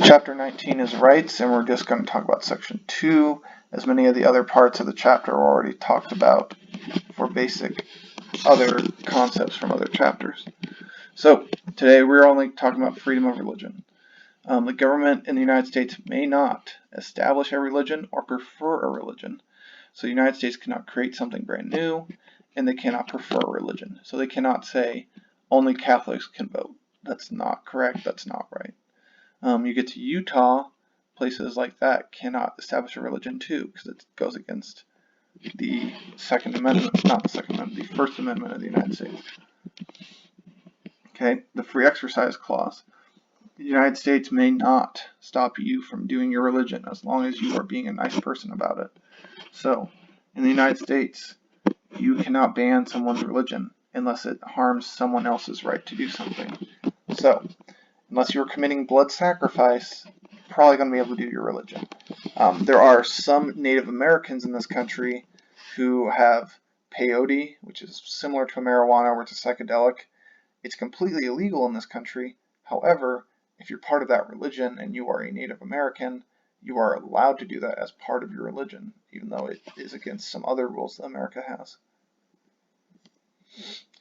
Chapter 19 is rights, and we're just going to talk about Section 2, as many of the other parts of the chapter are already talked about for basic other concepts from other chapters. So, today we're only talking about freedom of religion. The government in the United States may not establish a religion or prefer a religion. So the United States cannot create something brand new, and they cannot prefer a religion. So they cannot say only Catholics can vote. That's not correct. That's not right. You get to Utah, places like that cannot establish a religion too, because it goes against the Second Amendment, not the Second Amendment, the First Amendment of the United States. Okay, the Free Exercise Clause. The United States may not stop you from doing your religion as long as you are being a nice person about it. So, in the United States, you cannot ban someone's religion unless it harms someone else's right to do something. So, unless you're committing blood sacrifice, you're probably going to be able to do your religion. There are some Native Americans in this country who have peyote, which is similar to marijuana, where it's a psychedelic. It's completely illegal in this country. However, if you're part of that religion and you are a Native American, you are allowed to do that as part of your religion, even though it is against some other rules that America has.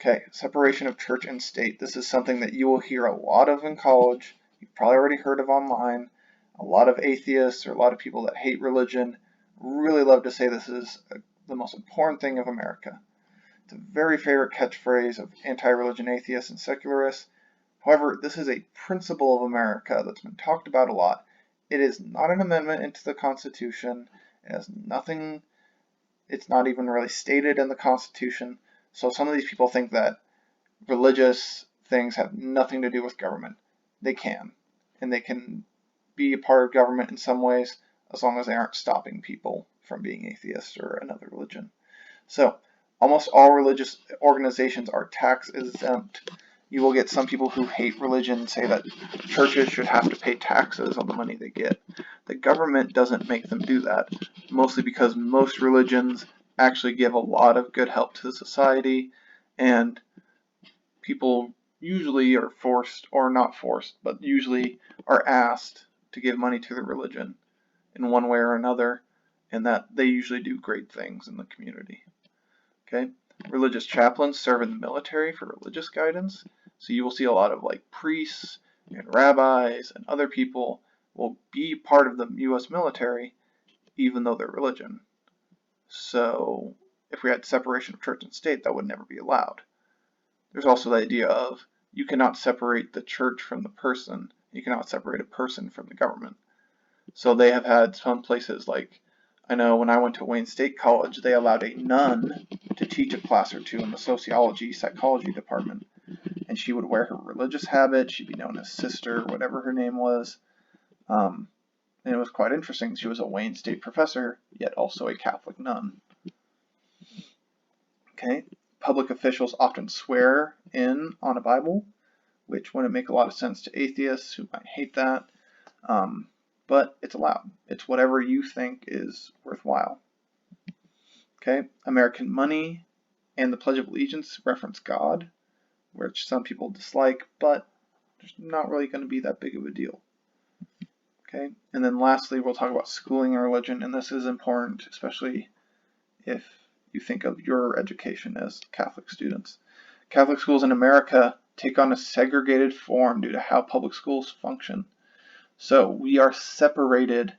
Okay, separation of church and state. This is something that you will hear a lot of in college. You've probably already heard of online. A lot of atheists or a lot of people that hate religion really love to say this is the most important thing of America. It's a very favorite catchphrase of anti-religion atheists and secularists. However, this is a principle of America that's been talked about a lot. It is not an amendment into the Constitution. It has nothing, it's not even really stated in the Constitution. So some of these people think that religious things have nothing to do with government. They can. And they can be a part of government in some ways as long as they aren't stopping people from being atheists or another religion. So almost all religious organizations are tax exempt. You will get some people who hate religion say that churches should have to pay taxes on the money they get. The government doesn't make them do that, mostly because most religions actually give a lot of good help to the society, and people usually are forced, or not forced, but usually are asked to give money to the religion in one way or another, and that they usually do great things in the community. Okay, religious chaplains serve in the military for religious guidance, so you will see a lot of like priests and rabbis and other people will be part of the U.S. military even though they're religion. So if we had separation of church and state, that would never be allowed. There's also the idea of you cannot separate the church from the person. You cannot separate a person from the government. So they have had some places like, I know when I went to Wayne State College, they allowed a nun to teach a class or two in the sociology, psychology department. And she would wear her religious habit. She'd be known as Sister, whatever her name was. And it was quite interesting. She was a Wayne State professor, yet also a Catholic nun. Okay, public officials often swear in on a Bible, which wouldn't make a lot of sense to atheists who might hate that. But it's allowed. It's whatever you think is worthwhile. Okay, American money and the Pledge of Allegiance reference God, which some people dislike, but there's not really going to be that big of a deal. Okay, and then lastly, we'll talk about schooling and religion, and this is important, especially if you think of your education as Catholic students. Catholic schools in America take on a segregated form due to how public schools function. So we are separated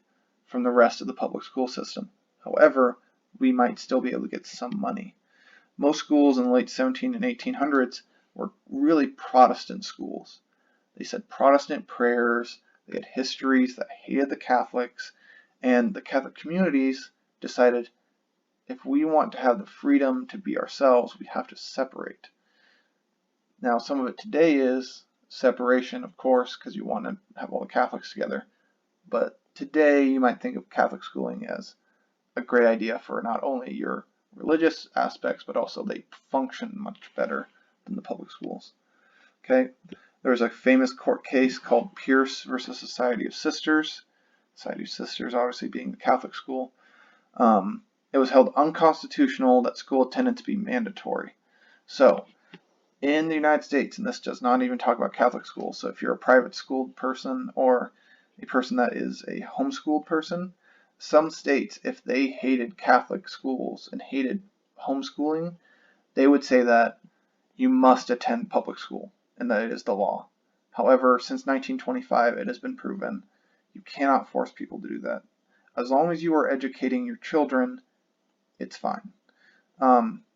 from the rest of the public school system. However, we might still be able to get some money. Most schools in the late 1700s and 1800s were really Protestant schools. They said Protestant prayers, they had histories that hated the Catholics, and the Catholic communities decided if we want to have the freedom to be ourselves, we have to separate. Now, some of it today is separation, of course, because you want to have all the Catholics together. But today, you might think of Catholic schooling as a great idea for not only your religious aspects, but also they function much better than the public schools. Okay, there's a famous court case called Pierce versus Society of Sisters. Society of Sisters, obviously being the Catholic school. It was held unconstitutional that school attendance be mandatory. So, in the United States, and this does not even talk about Catholic schools, so if you're a private school person or a person that is a homeschooled person. Some states, if they hated Catholic schools and hated homeschooling, they would say that you must attend public school and that it is the law. However, since 1925, it has been proven you cannot force people to do that. As long as you are educating your children, it's fine.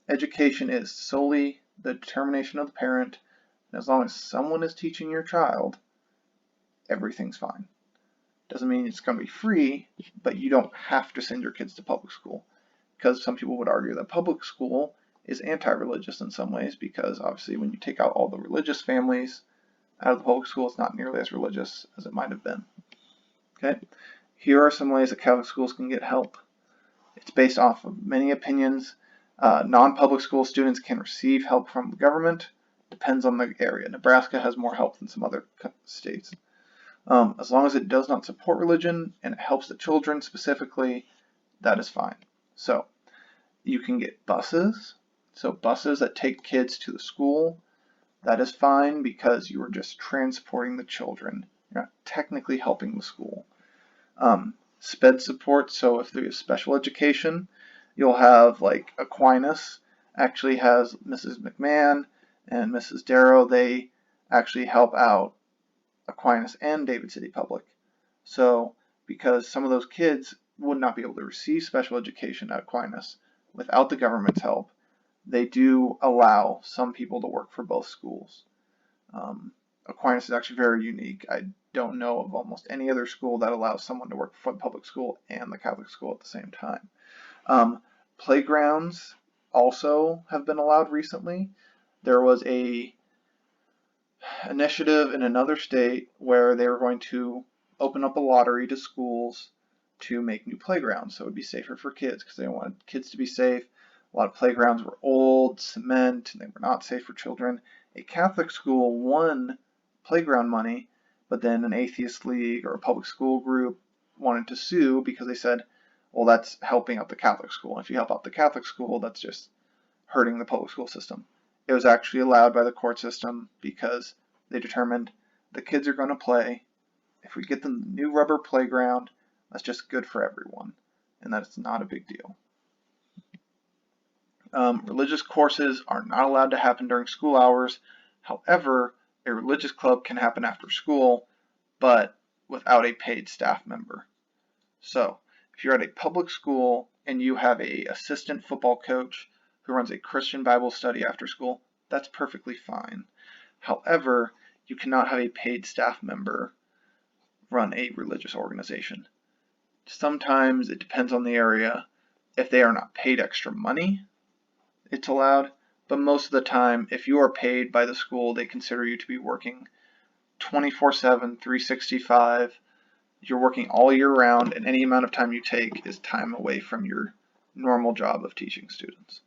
Education is solely the determination of the parent, and as long as someone is teaching your child, everything's fine. Doesn't mean it's going to be free, but you don't have to send your kids to public school, because some people would argue that public school is anti-religious in some ways, because obviously when you take out all the religious families out of the public school, it's not nearly as religious as it might have been. Okay, here are some ways that Catholic schools can get help. It's based off of many opinions. Non-public school students can receive help from the government. Depends on the area. Nebraska has more help than some other states. As long as it does not support religion and it helps the children specifically, that is fine. So you can get buses. So buses that take kids to the school, that is fine because you are just transporting the children. You're not technically helping the school. SPED support, so if there's special education, you'll have like Aquinas actually has Mrs. McMahon and Mrs. Darrow. They actually help out Aquinas and David City Public. So because some of those kids would not be able to receive special education at Aquinas without the government's help, they do allow some people to work for both schools. Aquinas is actually very unique. I don't know of almost any other school that allows someone to work for the public school and the Catholic school at the same time. Playgrounds also have been allowed recently. There was a initiative in another state where they were going to open up a lottery to schools to make new playgrounds so it would be safer for kids because they wanted kids to be safe. A lot of playgrounds were old, cement, and they were not safe for children. A Catholic school won playground money, but then an atheist league or a public school group wanted to sue because they said, well, that's helping out the Catholic school. And if you help out the Catholic school, that's just hurting the public school system. It was actually allowed by the court system because they determined the kids are going to play. If we get them the new rubber playground, that's just good for everyone, and that's not a big deal. Religious courses are not allowed to happen during school hours. However, a religious club can happen after school, but without a paid staff member. So, if you're at a public school and you have an assistant football coach who runs a Christian Bible study after school, that's perfectly fine. However, you cannot have a paid staff member run a religious organization. Sometimes it depends on the area. If they are not paid extra money, it's allowed, but most of the time, if you are paid by the school, they consider you to be working 24/7, 365. You're working all year round, and any amount of time you take is time away from your normal job of teaching students.